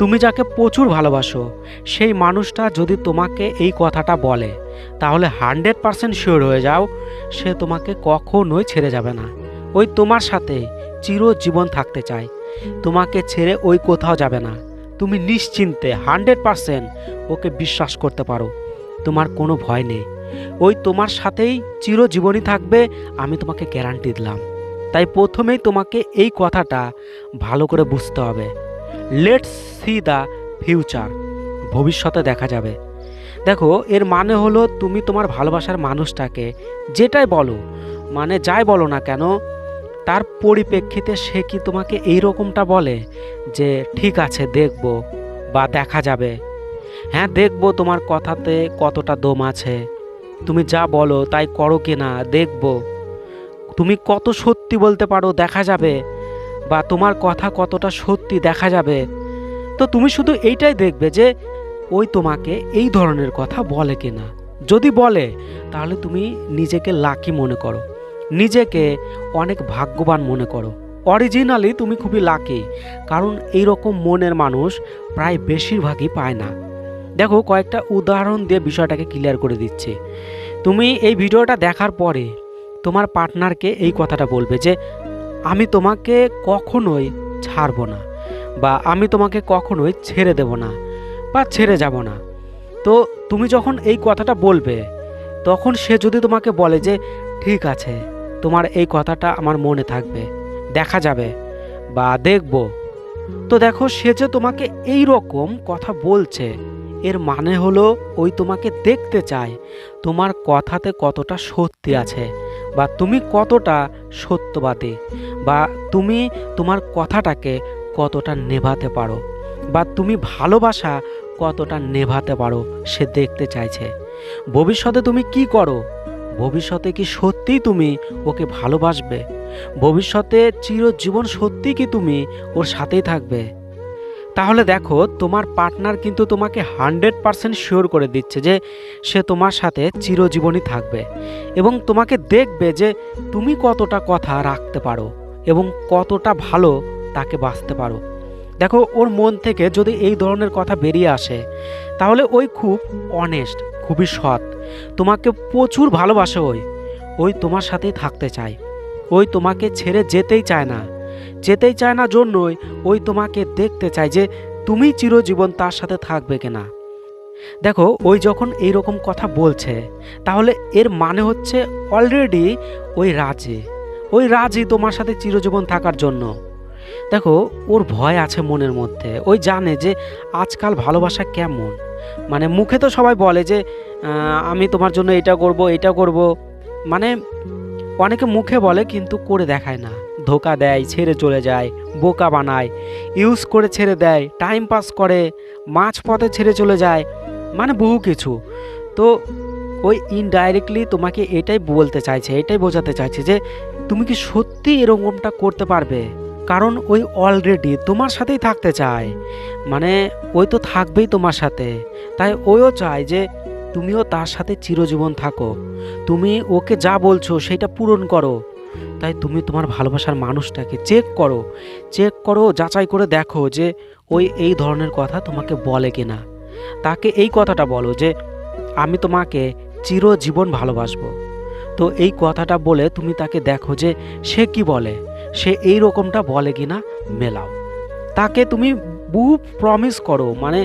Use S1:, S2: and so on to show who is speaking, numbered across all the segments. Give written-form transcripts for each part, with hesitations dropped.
S1: তুমি যাকে প্রচুর ভালোবাসো সেই মানুষটা যদি তোমাকে এই কথাটা বলে, তাহলে 100% শিওর হয়ে যাও সে তোমাকে কখনোই ছেড়ে যাবে না। ওই তোমার সাথে চিরজীবন থাকতে চায়, তোমাকে ছেড়ে ওই কোথাও যাবে না। তুমি নিশ্চিন্তে 100% ওকে বিশ্বাস করতে পারো, তোমার কোনো ভয় নেই। ওই তোমার সাথেই চিরজীবনই থাকবে, আমি তোমাকে গ্যারান্টি দিলাম। তাই প্রথমেই তোমাকে এই কথাটা ভালো করে বুঝতে হবে। লেটস সি দ্য ফিউচার, ভবিষ্যতে দেখা যাবে। দেখো, এর মানে হলো তুমি তোমার ভালোবাসার মানুষটাকে যেটাই বলো, মানে যাই বলো না কেন, তার পরিপ্রেক্ষিতে সে কি তোমাকে এই রকমটা বলে যে ঠিক আছে দেখব বা দেখা যাবে, হ্যাঁ দেখব তোমার কথাতে কতটা দম আছে, তুমি যা বলো তাই করো কি না দেখব, তুমি কত সত্যি বলতে পারো দেখা যাবে, বা তোমার কথা কতটা সত্যি দেখা যাবে। তো তুমি শুধু এইটাই দেখবে যে ওই তোমাকে এই ধরনের কথা বলে কিনা। যদি বলে তাহলে তুমি নিজেকে লাকি মনে করো, নিজেকে অনেক ভাগ্যবান মনে করো। অরিজিনালি তুমি খুবই লাকি, কারণ এই রকম মনের মানুষ প্রায় বেশিরভাগই পায় না। দেখো, কয়েকটা উদাহরণ দিয়ে বিষয়টাকে ক্লিয়ার করে দিচ্ছি। তুমি এই ভিডিওটা দেখার পরে তোমার পার্টনারকে এই কথাটা বলবে যে আমি তোমাকে কখনোই ছাড়বো না, বা আমি তোমাকে কখনোই ছেড়ে দেব না বা ছেড়ে যাব না। তো তুমি যখন এই কথাটা বলবে, তখন সে যদি তোমাকে বলে যে ঠিক আছে তোমার এই কথাটা আমার মনে থাকবে, দেখা যাবে বা দেখব, তো দেখো সে যে তোমাকে এই রকম কথা বলছে, এর মানে হলো ওই তোমাকে দেখতে চায় তোমার কথাতে কতটা সত্যি আছে, বা তুমি কতটা সত্যবাদী, বা তুমি তোমার কথাটাকে কতটা নেভাতে পারো, বা তুমি ভালোবাসা কতটা নেভাতে পারো সে দেখতে চাইছে। ভবিষ্যতে তুমি কি করো, ভবিষ্যতে কি সত্যিই তুমি ওকে ভালোবাসবে, ভবিষ্যতে চিরজীবন সত্যি কি তুমি ওর সাথেই থাকবে? তাহলে দেখো, তোমার পার্টনার কিন্তু তোমাকে 100% শিওর করে দিচ্ছে যে সে তোমার সাথে চিরজীবনই থাকবে, এবং তোমাকে দেখবে যে তুমি কতটা কথা রাখতে পারো এবং কতটা ভালো তাকে বাঁচতে পারো। দেখো, ওর মন থেকে যদি এই ধরনের কথা বেরিয়ে আসে, তাহলে ওই খুব অনেস্ট, খুবই সৎ, তোমাকে প্রচুর ভালোবাসে, ওই তোমার সাথেই থাকতে চায়, ওই তোমাকে ছেড়ে যেতেই চায় না, যেতেই চায় না জন্যই ওই তোমাকে দেখতে চায় যে তুমি চিরজীবন তার সাথে থাকবে কিনা। দেখো, ওই যখন এই রকম কথা বলছে, তাহলে এর মানে হচ্ছে অলরেডি ওই রাজি তোমার সাথে চিরজীবন থাকার জন্য। দেখো, ওর ভয় আছে মনের মধ্যে, ওই জানে যে আজকাল ভালোবাসা কেমন, মানে মুখে তো সবাই বলে যে আমি তোমার জন্য এটা করব, মানে অনেকে মুখে বলে কিন্তু করে দেখায় না, ধোকা দেয়, ছেড়ে চলে যায়, বোকা বানায়, ইউজ করে ছেড়ে দেয়, টাইম পাস করে, মাঝপথে ছেড়ে চলে যায়, মানে বহু কিছু। তো ওই ইনডাইরেক্টলি তোমাকে এটাই বলতে চাইছে, এটাই বোঝাতে চাইছে যে তুমি কি সত্যি এরকমটা করতে পারবে, কারণ ওই অলরেডি তোমার সাথেই থাকতে চায়, মানে ওই তো থাকবেই তোমার সাথে, তাই ওইও চায় যে তুমিও তার সাথে চিরজীবন থাকো, তুমি ওকে যা বলছো সেটা পূরণ করো। তাই তুমি তোমার ভালোবাসার মানুষটাকে চেক করো, যাচাই করে দেখো যে ওই এই ধরনের কথা তোমাকে বলে কিনা। তাকে এই কথাটা বলো যে আমি তোমাকে চিরজীবন ভালোবাসবো। তো এই কথাটা বলে তুমি তাকে দেখো যে সে কি বলে, সে এই রকমটা বলে কিনা মেলাও। তাকে তুমি বহু প্রমিস করো, মানে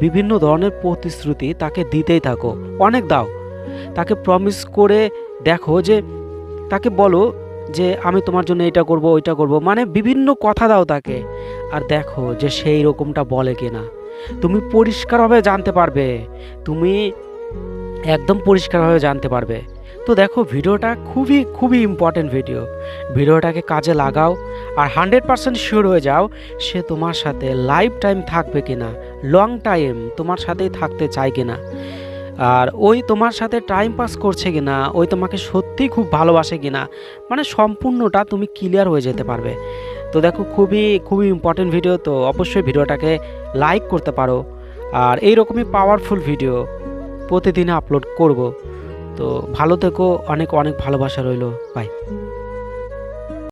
S1: বিভিন্ন ধরনের প্রতিশ্রুতি তাকে দিতেই থাকো, অনেক দাও, তাকে প্রমিস করে দেখো যে তাকে বলো যে আমি তোমার জন্য এটা করব ওইটা করব, মানে বিভিন্ন কথা দাও তাকে, আর দেখো যে সেই রকমটা বলে কিনা। তুমি পরিষ্কারভাবে জানতে পারবে, তুমি একদম পরিষ্কারভাবে জানতে পারবে। তো দেখো, ভিডিওটা খুবই খুবই ইম্পর্টেন্ট ভিডিওটাকে কাজে লাগাও, আর 100% শিওর হয়ে যাও সে তোমার সাথে লাইফ টাইম থাকবে কিনা, লং টাইম তোমার সাথেই থাকতে চায় কিনা, আর ওই তোমার সাথে টাইম পাস করছে কিনা, ওই তোমাকে সত্যিই খুব ভালোবাসে কিনা, মানে সম্পূর্ণটা তুমি ক্লিয়ার হয়ে যেতে পারবে। তো দেখো, খুবই খুবই ইম্পর্টেন্ট ভিডিও, তো অবশ্যই ভিডিওটাকে লাইক করতে পারো, আর এই রকমই পাওয়ারফুল ভিডিও প্রতিদিনে আপলোড করব। তো ভালো থেকো, অনেক অনেক ভালোবাসা রইলো, বাই।